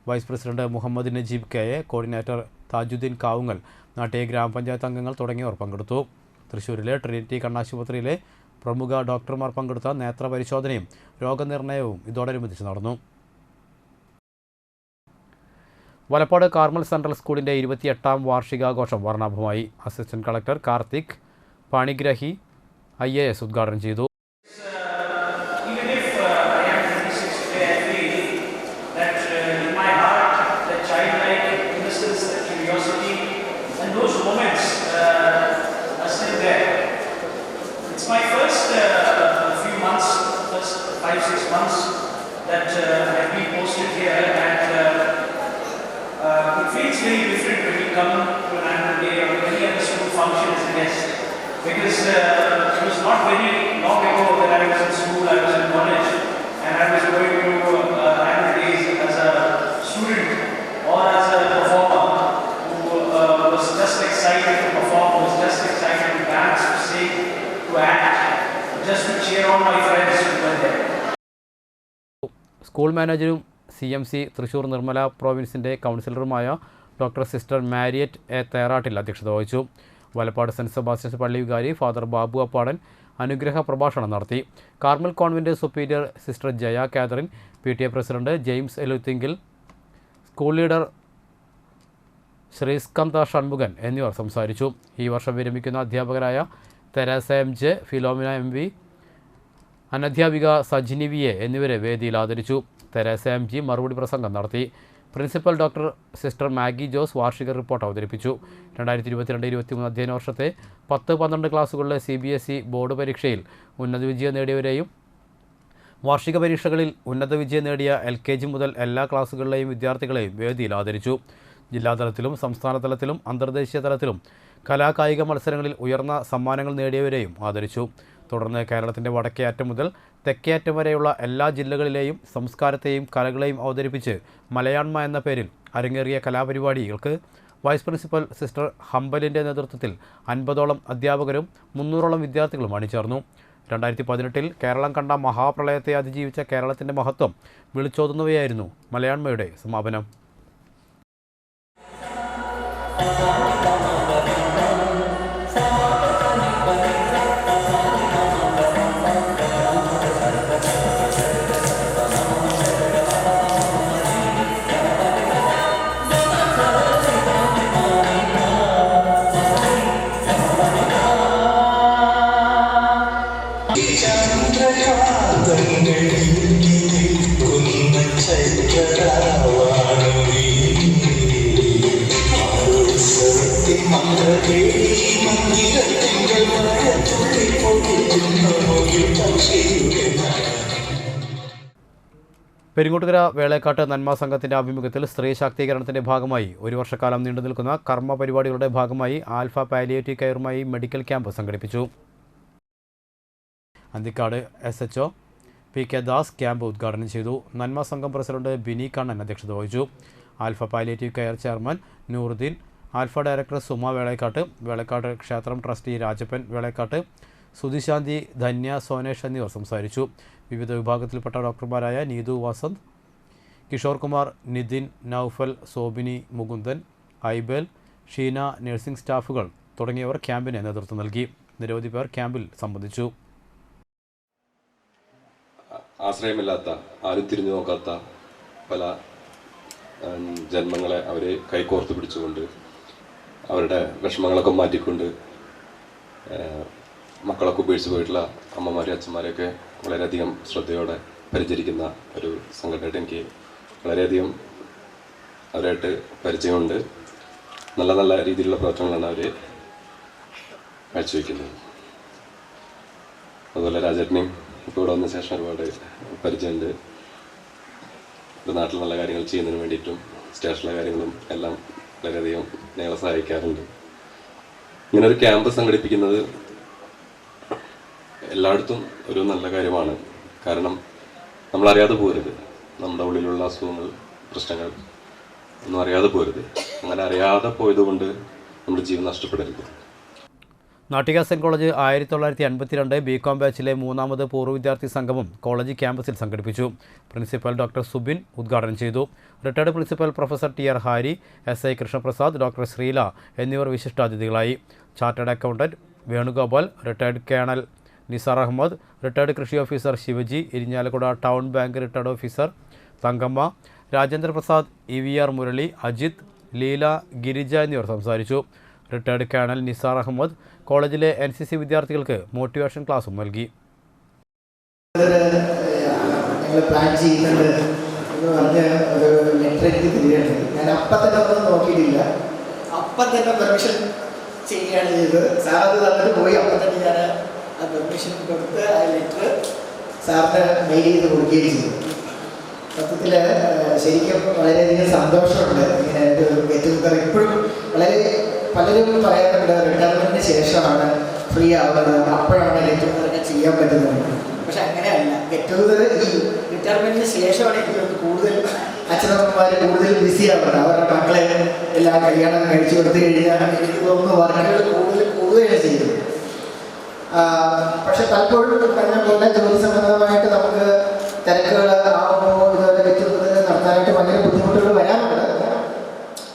vice president Muhammad Najeeb KA, coordinator Thajudheen Kavungal, Nattika gramapanchayat അംഗങ്ങൾ തുടങ്ങിയവർ പങ്കെടുത്തു. തൃശ്ശൂരിലെ ട്രിനിറ്റി കണ്ണാശുപത്രിയിലെ പ്രമുഖ ഡോക്ടർമാർ പങ്കെടുത്ത നേത്രപരിശോധനയും രോഗനിർണയവും ഇതോടനുബന്ധിച്ച് നടന്നു. വലപ്പാട് കാർമൽ സെൻട്രൽ സ്കൂളിൻ്റെ 28ാം വാർഷികാഘോഷം വർണ്ണാഭമായി. Assistant collector Karthik Panigrahi IAS ഉദ്ഘാടനം ചെയ്തു. It's my first few months, first 5-6 months that I've been posted here, and it feels very different when you come to an annual day or any other school function as a guest, because it was not very long ago that I was in school, I was in college, and I was going to annual days as a student or as a performer who was just excited to perform, was just excited to dance, to sing, to act, just to cheer on my friends who were there. School മാനേജരും CMC Thrissur Nirmala പ്രോവിൻസിൻ്റെ കൗൺസിലറുമായ doctor sister Mariette A Therattil അധ്യക്ഷത വഹിച്ചു. Valappad cent Sebastian's പള്ളി വികാരി father Babu Appadan അനുഗ്രഹ പ്രഭാഷണം നടത്തി. Carmel convent superior sister Jaya Catherine, PTA president James Eluthingal, school leader Sreeskantha Shanmukhan എന്നിവർ സംസാരിച്ചു. ഈ വർഷം വിരമിക്കുന്ന അധ്യാപകരായ തെരേസ MJ, ഫിലോമിന MV, അനധ്യാപിക സജിനി VA എന്നിവരെ വേദിയിൽ ആദരിച്ചു. തെരേസ MG മറുപടി പ്രസംഗം നടത്തി. Principal doctor sister Maggie Jose വാർഷിക റിപ്പോർട്ട് അവതരിപ്പിച്ചു. 2022-23 അധ്യയന വർഷത്തെ 10-12 ക്ലാസുകളിലെ CBSE ബോർഡ് പരീക്ഷയിൽ ഉന്നത വിജയം നേടിയവരെയും വാർഷിക പരീക്ഷകളിൽ ഉന്നത വിജയം നേടിയ LKG മുതൽ എല്ലാ ക്ലാസുകളിലെയും വിദ്യാർത്ഥികളെയും വേദിയിൽ ആദരിച്ചു. ജില്ലാതലത്തിലും സംസ്ഥാന തലത്തിലും അന്തർദേശീയ തലത്തിലും കലാകായിക മത്സരങ്ങളിൽ ഉയർന്ന സമ്മാനങ്ങൾ നേടിയവരെയും ആദരിച്ചു. തുടർന്ന് കേരളത്തിൻ്റെ വടക്കേ അറ്റം മുതൽ തെക്കേ അറ്റം വരെയുള്ള എല്ലാ ജില്ലകളിലെയും സംസ്കാരത്തെയും കലകളെയും അവതരിപ്പിച്ച് മലയാണ്മ എന്ന പേരിൽ അരങ്ങേറിയ കലാപരിപാടികൾക്ക് വൈസ് പ്രിൻസിപ്പൽ സിസ്റ്റർ ഹംബലിൻ്റെ നേതൃത്വത്തിൽ 50ഓളം അധ്യാപകരും 300ഓളം വിദ്യാർത്ഥികളും അണിചേർന്നു. 2018 കേരളം കണ്ട മഹാപ്രളയത്തെ അതിജീവിച്ച കേരളത്തിൻ്റെ മഹത്വം വിളിച്ചോതുന്നവയായിരുന്നു മലയാണ്മയുടെ സമാപനം. പെരിങ്ങോട്ടുകര വേളേക്കാട്ട് നന്മ സംഘത്തിൻ്റെ ആഭിമുഖ്യത്തിൽ സ്ത്രീ ശാക്തീകരണത്തിൻ്റെ ഭാഗമായി ഒരു വർഷക്കാലം നീണ്ടു നിൽക്കുന്ന കർമ്മ പരിപാടികളുടെ ഭാഗമായി ആൽഫ പാലിയേറ്റീവ് കെയറുമായി മെഡിക്കൽ ക്യാമ്പ് സംഘടിപ്പിച്ചു. Anthikad SHO PK Das camp ഉദ്ഘാടനം ചെയ്തു. നന്മ സംഘം പ്രസിഡന്റ് ബിനി കണ്ണൻ അധ്യക്ഷത വഹിച്ചു. Alpha palliative care chairman Nooruddin, Alpha director Suma Velakkat ക്ഷേത്രം ട്രസ്റ്റി രാജപ്പൻ വേളക്കാട്ട്, സുധിശാന്തി, ധന്യ, സോനേഷ് എന്നിവർ സംസാരിച്ചു. വിവിധ വിഭാഗത്തിൽപ്പെട്ട ഡോക്ടർമാരായ നീതു വസന്ത്, കിഷോർ കുമാർ, നിതിൻ, നൌഫൽ, സോബിനി, മുകുന്ദൻ, ഐബേൽ, ഷീന, നഴ്സിംഗ് സ്റ്റാഫുകൾ തുടങ്ങിയവർ ക്യാമ്പിന് നേതൃത്വം നൽകി. നിരവധി പേർ ക്യാമ്പിൽ സംബന്ധിച്ചു. ആശ്രയമില്ലാത്ത, ആരും തിരിഞ്ഞു നോക്കാത്ത പല ജന്മങ്ങളെ അവർ കൈകോർത്ത് പിടിച്ചുകൊണ്ട് അവരുടെ വിഷമങ്ങളൊക്കെ മാറ്റിക്കൊണ്ട് മക്കളൊക്കെ ഉപേക്ഷിച്ച് പോയിട്ടുള്ള അമ്മമാരെയും അച്ഛന്മാരെയൊക്കെ വളരെയധികം ശ്രദ്ധയോടെ പരിചരിക്കുന്ന ഒരു സംഘടനയായിട്ട് എനിക്ക് വളരെയധികം അവരായിട്ട് പരിചയമുണ്ട്. നല്ല നല്ല രീതിയിലുള്ള പ്രവർത്തനങ്ങളാണ് അവർ കാഴ്ചവെക്കുന്നത്. അതുപോലെ രാജേട്ടനെയും ഇപ്പോൾ ഇവിടെ വന്ന ശേഷം ഒരുപാട് പരിചയമുണ്ട്. ഇവിടെ നാട്ടിൽ നല്ല കാര്യങ്ങൾ ചെയ്യുന്നതിന് വേണ്ടിയിട്ടും സ്റ്റേഷനിലെ കാര്യങ്ങളും എല്ലാം വളരെയധികം ഞങ്ങളെ സഹായിക്കാറുണ്ട്. ഇങ്ങനൊരു ക്യാമ്പ് സംഘടിപ്പിക്കുന്നത് എല്ലായിടത്തും ഒരു നല്ല കാര്യമാണ്. കാരണം നമ്മളറിയാതെ പോരുത്, നമ്മുടെ ഉള്ളിലുള്ള അസുഖങ്ങൾ, പ്രശ്നങ്ങൾ ഒന്നും അറിയാതെ പോരുത്. അങ്ങനെ അറിയാതെ പോയതുകൊണ്ട് നമ്മുടെ ജീവൻ നഷ്ടപ്പെടരുത്. നാട്ടിക സെൻറ്റ് കോളേജ് 1952 ബികോം ബാച്ചിലെ 3ാമത് പൂർവ്വ വിദ്യാർത്ഥി സംഗമം കോളേജ് ക്യാമ്പസിൽ സംഘടിപ്പിച്ചു. പ്രിൻസിപ്പൽ ഡോക്ടർ സുബിൻ ഉദ്ഘാടനം ചെയ്തു. Retired principal professor TR Hari, SI Krishnaprasad, doctor Sreela എന്നിവർ വിശിഷ്ടാതിഥികളായി. Chartered accountant Venugopal, retired colonel Nisar Ahammed, retired കൃഷി officer Sivaji, Irinjalakuda town bank retired officer Thankamma, Rajendraprasad, EVR Murali, Ajith, Leela, Girija എന്നിവർ സംസാരിച്ചു. റിട്ടയർഡ് കേണൽ നിസാർ അഹമ്മദ് കോളേജിലെ NCC വിദ്യാർത്ഥികൾക്ക് മോട്ടിവേഷൻ ക്ലാസും നൽകി. ഞങ്ങൾ പ്ലാൻ ചെയ്യുന്നുണ്ട് എന്ന് പറഞ്ഞ് ഒരു ലെറ്റർ എനിക്ക് തരികയാണ്. ഞാൻ അപ്പം തന്നെ ഒന്നും നോക്കിയിട്ടില്ല, അപ്പം തന്നെ പെർമിഷൻ ചെയ്യുകയാണ് ചെയ്തത്. സാർ അത് തന്നിട്ട് പോയി. അപ്പം തന്നെ ഞാൻ ആ പെർമിഷൻ കൊടുത്ത് ആ ലെറ്റർ സാറിന് മെയിൽ ചെയ്ത് കൊടുക്കുകയും ചെയ്തു. സത്യത്തിൽ ശരിക്കും വളരെയധികം സന്തോഷമുണ്ട്. ഇങ്ങനെ ഒരു ഗെറ്റ് ടുഗദർ ഇപ്പോഴും വളരെ പലരും പറയാറുണ്ട് റിട്ടയർമെൻറ്റിന് ശേഷമാണ് ഫ്രീ ആവുന്നത്, അപ്പോഴാണ് ഗെറ്റ് ടുഗദറൊക്കെ ചെയ്യാൻ പറ്റുന്നത്. പക്ഷെ അങ്ങനെയല്ല. ഗെറ്റ് ടുഗദർ ഈ റിട്ടയർമെൻറ്റിന് ശേഷമാണ് എനിക്ക് കൂടുതൽ അച്ഛനമ്മമാർ കൂടുതൽ ബിസി ആവുന്നത്. അവരുടെ മക്കളെ എല്ലാം കല്യാണം കഴിച്ചു കൊടുത്തു കഴിഞ്ഞാൽ എനിക്ക് തോന്നുന്നു വർക്കുകൾ കൂടുതലാണ് ചെയ്യുന്നത്. പക്ഷെ പലപ്പോഴും പറഞ്ഞ പോലെ ജോലി സംബന്ധമായിട്ട് നമുക്ക് തിരക്കുകൾ ആവുമ്പോൾ ഇതുപോലെ ഗെറ്റ് ടുഗദർ നടത്താനായിട്ട് ഭയങ്കര ബുദ്ധിമുട്ടുകൾ വരാറുണ്ട്.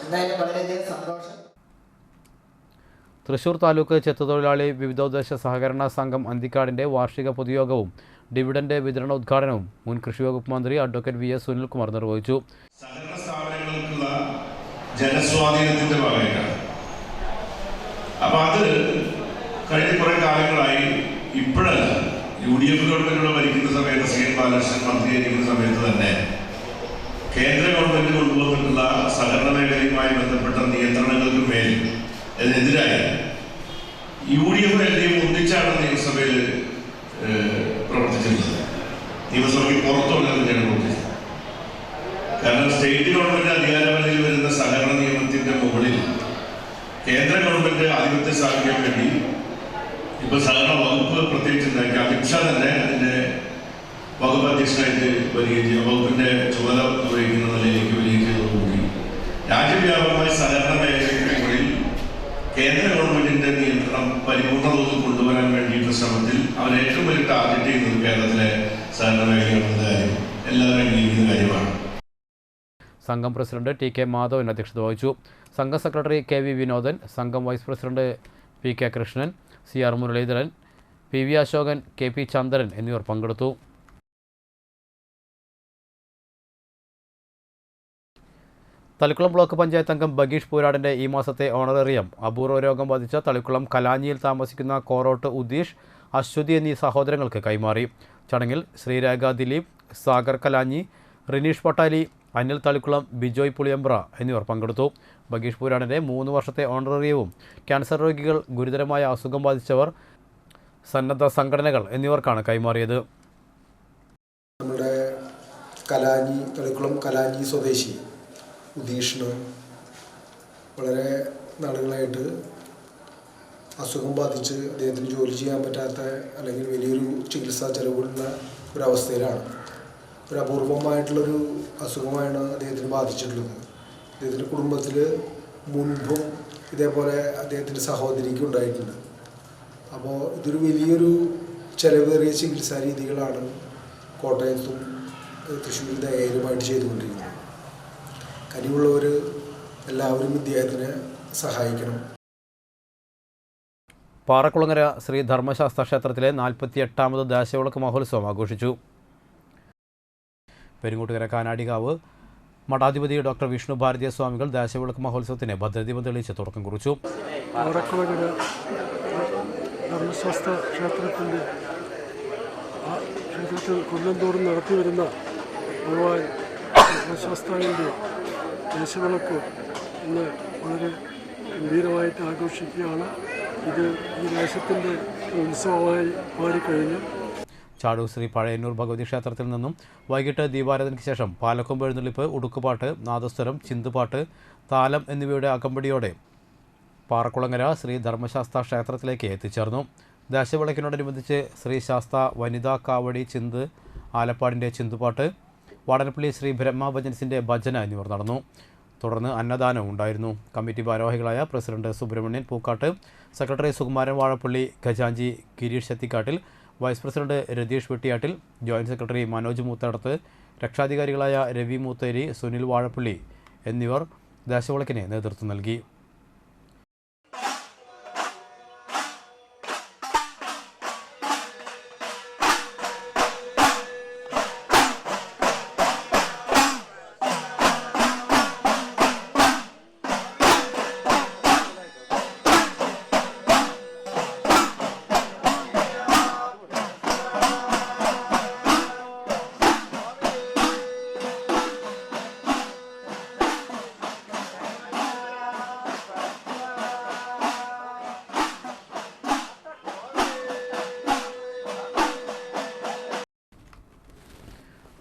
എന്തായാലും വളരെയധികം സന്തോഷം. തൃശൂർ താലൂക്ക് ചെത്തുതൊഴിലാളി വിവിധോദ്ദേശ സഹകരണ സംഘം അന്തിക്കാടിൻ്റെ വാർഷിക പൊതുയോഗവും ഡിവിഡൻഡ് വിതരണ ഉദ്ഘാടനവും മുൻ കൃഷി വകുപ്പ് മന്ത്രി അഡ്വക്കേറ്റ് VS സുനിൽകുമാർ നിർവഹിച്ചു. സഹകരണ സ്ഥാപനങ്ങൾക്കുള്ള ജനസ്വാധീനത്തിന്റെ ഭാഗമായിട്ടാണ്. അപ്പം അത് കഴിഞ്ഞ കുറേ കാലങ്ങളായി ഇപ്പോഴല്ല, UDF ഗവൺമെന്റുകൾ ഭരിക്കുന്ന സമയത്ത് CN ബാലകൃഷ്ണൻ മന്ത്രിയായിരിക്കുന്ന സമയത്ത് തന്നെ കേന്ദ്ര ഗവൺമെന്റ് കൊണ്ടുവന്നിട്ടുള്ള സഹകരണ മേഖലയുമായി ബന്ധപ്പെട്ട നിയന്ത്രണങ്ങൾക്ക് മേൽ അതിനെതിരായി UDF LDF ഒന്നിച്ചാണ് നിയമസഭയിൽ പ്രവർത്തിച്ചിട്ടുള്ളത്. നിയമസഭയ്ക്ക് പുറത്തുള്ള പ്രവർത്തിച്ചത്. കാരണം സ്റ്റേറ്റ് ഗവൺമെന്റ് അധികാരപരിധിയിൽ വരുന്ന സഹകരണ നിയമത്തിന്റെ മുകളിൽ കേന്ദ്ര ഗവൺമെന്റ് ആധിപത്യം സ്ഥാപിക്കാൻ വേണ്ടി ഇപ്പൊ സഹകരണ വകുപ്പ് പ്രത്യേകിച്ച് ഉണ്ടാക്കി. അമിത്ഷാ തന്നെ അതിന്റെ വകുപ്പ് അധ്യക്ഷനായിട്ട് വരികയും ചെയ്യും. വകുപ്പിന്റെ ചുമതല നിർവഹിക്കുന്ന നിലയിലേക്ക് വരികയും ചെയ്തതോടുകൂടി രാജ്യവ്യാപകമായി സഹകരണ മേഖലയ്ക്ക് മുകളിൽ കേന്ദ്ര ഗവൺമെന്റിന്റെ നിയന്ത്രണം പരിപൂർണ്ണ തോതിൽ കൊണ്ടുവരാൻ വേണ്ടിയിട്ടുള്ള ശ്രമത്തിൽ അവർ ഏറ്റവും വലിയ ടാർഗറ്റ് ചെയ്യുന്നത് കേരളത്തിലെ സഹകരണ മേഖലയാണെന്ന കാര്യം എല്ലാവരും അംഗീകരിക്കുന്ന കാര്യമാണ്. സംഘം പ്രസിഡന്റ് TK മാധവൻ അധ്യക്ഷത വഹിച്ചു. സംഘം സെക്രട്ടറി KV വിനോദൻ, സംഘം vice president PK Krishnan, CR Muraleedharan, PV Ashokan, KP Chandran എന്നിവർ പങ്കെടുത്തു. തളിക്കുളം ബ്ലോക്ക് പഞ്ചായത്ത് അംഗം ബഗീഷ് പൂരാടിൻ്റെ ഈ മാസത്തെ ഓണറേറിയം അപൂർവ രോഗം ബാധിച്ച തളിക്കുളം കലാഞ്ഞിയിൽ താമസിക്കുന്ന കോറോട്ട് ഉദീഷ്, അശ്വതി എന്നീ സഹോദരങ്ങൾക്ക് കൈമാറി. ചടങ്ങിൽ ശ്രീരേഖ ദിലീപ്, സാഗർ കലാഞ്ഞി, റിനീഷ് പട്ടാലി, അനിൽ തളിക്കുളം, ബിജോയ് പുളിയമ്പ്ര എന്നിവർ പങ്കെടുത്തു. ബഗീഷ് പൂരാടിൻ്റെ 3 വർഷത്തെ ഓണറേറിയവും ക്യാൻസർ രോഗികൾ, ഗുരുതരമായ അസുഖം ബാധിച്ചവർ, സന്നദ്ധ സംഘടനകൾ എന്നിവർക്കാണ് കൈമാറിയത്. നമ്മുടെ തളിക്കുളം കലാഞ്ഞി സ്വദേശി ഉദീഷിന് വളരെ നാളുകളായിട്ട് അസുഖം ബാധിച്ച് അദ്ദേഹത്തിന് ജോലി ചെയ്യാൻ പറ്റാത്ത അല്ലെങ്കിൽ വലിയൊരു ചികിത്സാ ചെലവുള്ള ഒരവസ്ഥയിലാണ്. ഒരു അപൂർവമായിട്ടുള്ളൊരു അസുഖമാണ് അദ്ദേഹത്തിന് ബാധിച്ചിട്ടുള്ളത്. അദ്ദേഹത്തിൻ്റെ കുടുംബത്തിൽ മുൻപും ഇതേപോലെ അദ്ദേഹത്തിൻ്റെ സഹോദരിക്ക് ഉണ്ടായിട്ടുണ്ട്. അപ്പോൾ ഇതൊരു വലിയൊരു ചെലവേറിയ ചികിത്സാ രീതികളാണ് കോട്ടയത്തും തൃശ്ശൂരിൽ ധൈര്യമായിട്ട് ചെയ്തുകൊണ്ടിരിക്കുന്നത്. കഴിവുള്ളവർ എല്ലാവരും ഇദ്ദേഹത്തിനെ സഹായിക്കണം. പാറക്കുളങ്ങര ശ്രീ ധർമ്മശാസ്ത്ര ക്ഷേത്രത്തിലെ 48ാമത് ദേശവിളക്ക് മഹോത്സവം ആഘോഷിച്ചു. പെരുങ്ങോട്ടുകര കാനാടികാവ് മഠാധിപതി ഡോക്ടർ വിഷ്ണു ഭാരതീയ സ്വാമികൾ ദേശവിളക്ക് മഹോത്സവത്തിന് ഭദ്രദീപം തെളിയിച്ച് തുടക്കം കുറിച്ചു. പാറക്കുളങ്ങര ധർമ്മശാസ്ത്ര ക്ഷേത്രത്തിൻ്റെ ക്ഷേത്രത്തിൽ കൊല്ലംതോറും നടത്തിവരുന്ന ഭഗവാൻ ധർമ്മശാസ്താവിൻ്റെ ദേശവിളക്ക് ഇന്ന് വളരെ ഗംഭീരമായിട്ട് ആഘോഷിക്കുകയാണ്. ഇത് ഈ ദേശത്തിൻ്റെ ഉത്സവമായി മാറിക്കഴിഞ്ഞു. ചാടൂർ ശ്രീ പഴയന്നൂർ ഭഗവതി ക്ഷേത്രത്തിൽ നിന്നും വൈകിട്ട് ദീപാരാധനയ്ക്ക് ശേഷം പാലക്കൊമ്പ് എഴുന്നള്ളിപ്പ്, ഉടുക്കുപാട്ട്, നാദസ്വരം, ചിന്തുപാട്ട്, താലം എന്നിവയുടെ അകമ്പടിയോടെ പാറക്കുളങ്ങര ശ്രീ ധർമ്മശാസ്ത്ര ക്ഷേത്രത്തിലേക്ക് എത്തിച്ചേർന്നു. ദേശവിളക്കിനോടനുബന്ധിച്ച് ശ്രീ ശാസ്ത വനിതാ കാവടി ചിന്ത്, ആലപ്പാടിൻ്റെ ചിന്തുപാട്ട്, വാടനപ്പള്ളി ശ്രീ ബ്രഹ്മഭജൻസിൻ്റെ ഭജന എന്നിവർ നടന്നു. തുടർന്ന് അന്നദാനവും ഉണ്ടായിരുന്നു. കമ്മിറ്റി ഭാരവാഹികളായ പ്രസിഡന്റ് സുബ്രഹ്മണ്യൻ പൂക്കാട്ട്, സെക്രട്ടറി സുകുമാരൻ വാഴപ്പള്ളി, ഖജാഞ്ചി Girish Shathikkattil, vice president Ratheesh Vettiyattil, joint secretary Manoj Moothadath, രക്ഷാധികാരികളായ രവി മൂത്തേരി, സുനിൽ വാഴപ്പള്ളി എന്നിവർ ദേശവിളക്കിന് നേതൃത്വം നൽകി.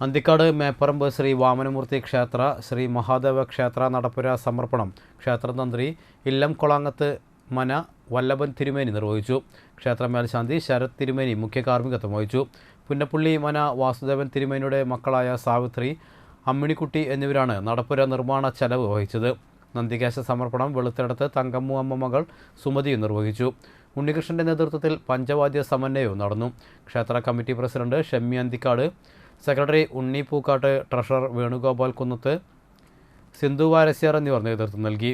അന്തിക്കാട് മേപ്പറമ്പ് ശ്രീ വാമനമൂർത്തി ക്ഷേത്ര, ശ്രീ മഹാദേവ ക്ഷേത്ര നടപ്പുര സമർപ്പണം ക്ഷേത്രതന്ത്രി ഇല്ലം കൊളാങ്ങത്ത് മന വല്ലഭൻ തിരുമേനി നിർവഹിച്ചു. ക്ഷേത്ര മേൽശാന്തി ശരത് തിരുമേനി മുഖ്യ കാർമ്മികത്വം വഹിച്ചു. പുന്നപ്പള്ളി മന വാസുദേവൻ തിരുമേനിയുടെ മക്കളായ സാവിത്രി, അമ്മിണിക്കുട്ടി എന്നിവരാണ് നടപ്പുര നിർമ്മാണ ചെലവ് വഹിച്ചത്. നന്ദികേശ സമർപ്പണം വെളുത്തിടത്ത് തങ്കമ്മു അമ്മ മകൾ സുമതിയും നിർവഹിച്ചു. ഉണ്ണികൃഷ്ണൻ്റെ നേതൃത്വത്തിൽ പഞ്ചവാദ്യ സമന്വയവും നടന്നു. ക്ഷേത്ര committee president Shammi Anthikad, secretary Unni Pookkatt, treasurer Venugopal Kunnath, Sindhu Varasyar എന്നിവർ നേതൃത്വം നൽകി.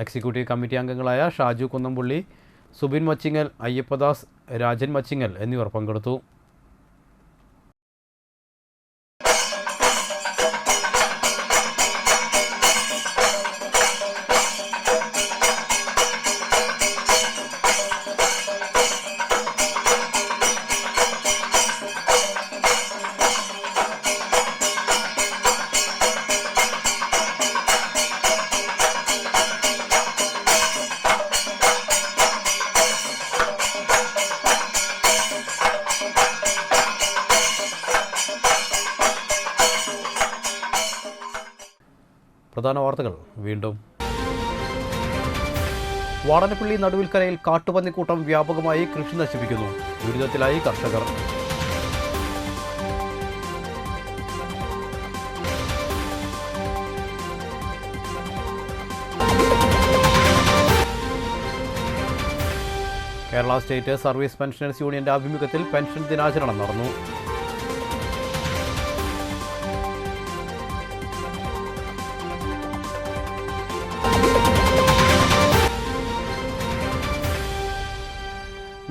എക്സിക്യൂട്ടീവ് കമ്മിറ്റി അംഗങ്ങളായ ഷാജു കുന്നംപുള്ളി, സുബിൻ മച്ചിങ്ങൽ, അയ്യപ്പദാസ്, രാജൻ മച്ചിങ്ങൽ എന്നിവർ പങ്കെടുത്തു. പ്രധാന വാർത്തകൾ വീണ്ടും. വാടനപ്പള്ളി നടുവിൽക്കരയിൽ കാട്ടുപന്നിക്കൂട്ടം വ്യാപകമായി കൃഷി നശിപ്പിക്കുന്നു. ദുരിതത്തിലായി കർഷകർ. കേരള സ്റ്റേറ്റ് സർവീസ് പെൻഷനേഴ്സ് യൂണിയന്റെ ആഭിമുഖ്യത്തിൽ പെൻഷൻ ദിനാചരണം നടന്നു.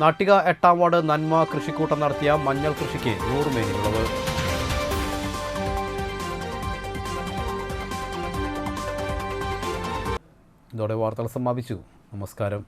നാട്ടിക 8ാം വാർഡ് നന്മ കൃഷിക്കൂട്ടം നടത്തിയ മഞ്ഞൾ കൃഷിക്ക് 100 മേനി വിളവ്. ഇതോടെ വാർത്തകൾ സമാപിച്ചു. നമസ്കാരം.